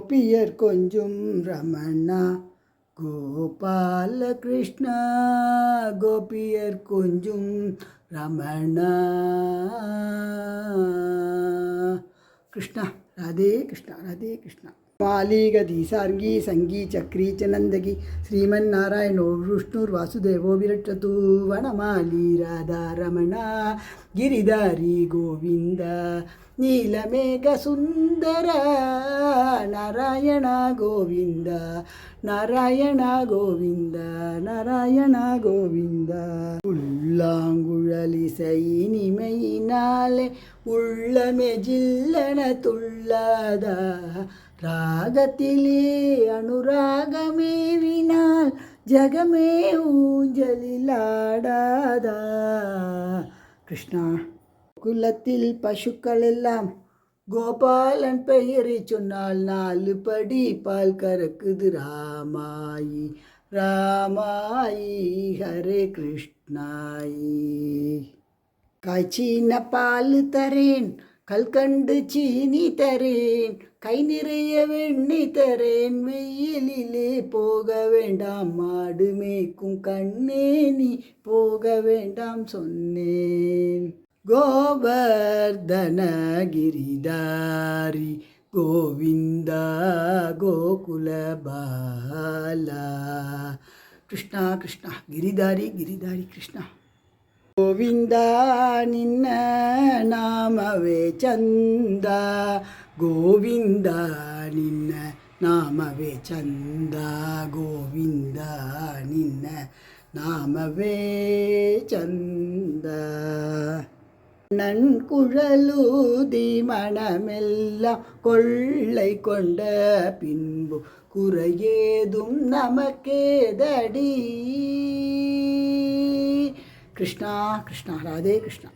கோபியர் கொஞ்சும் ரமணா கோபால கிருஷ்ணா கோபியர் கொஞ்சும் ரமணா. கிருஷ்ணா ராதே கிருஷ்ணா ராதே கிருஷ்ணா. மாலிகதி சார்கி சங்கி சக்ரி சனந்தகி ஸ்ரீமன்னாராயணோ விஷ்ணுர்வாசுதேவோ விரட்சது வனமாலி ராதா ரமணா ಗಿರಿಧಾರಿ ಗೋವಿಂದ ನೀಲಮೇಘ ಸುಂದರ ನಾರಾಯಣ ಗೋವಿಂದ ನಾರಾಯಣ ಗೋವಿಂದ ನಾರಾಯಣ ಗೋವಿಂದ. புல்லாங்குழலிசை இனிமையினாலே உள்ளமே ஜில்லன துள்ளாதா ராகத்திலே அனுராகமேவினால் ஜகமே ஊஞ்சலிலாடாதா. கிருஷ்ணா குலத்தில் பசுக்கள் எல்லாம் கோபாலன் பெயரை சொன்னால் 4 படி பால் கறக்குது. ராமாயி ராமாயி ஹரே கிருஷ்ணாயி. காய்ச்சின பால் தரேன் கல்கண்டு சீனி தரேன் கை நிறைய வெண்ணெய் தரேன். வெயிலிலே போக வேண்டாம் மாடு மேய்க்கும் கண்ணே நீ போக வேண்டாம் சொன்னேன். கோவர்தன கிரிதாரி கோவிந்தா கோகுல பாலா. கிருஷ்ணா கிருஷ்ணா ಗಿರಿಧಾರಿ ಗಿರಿಧಾರಿ ಕೃಷ್ಣ. ಗೋವಿಂದ ನಿನ್ನ ನಾಮವೇ ಚಂದ ಗೋವಿಂದ ನಿನ್ನ ನಾಮವೇ ಚಂದ ಗೋವಿಂದ ನಿನ್ನ ನಾಮವೇ ಚಂದ. நன்குழலூதி மனமெல்லாம் கொள்ளை கொண்ட பின்பு குறையேதும் நமக்கேதடி. கிருஷ்ணா கிருஷ்ணா ராதே கிருஷ்ணா.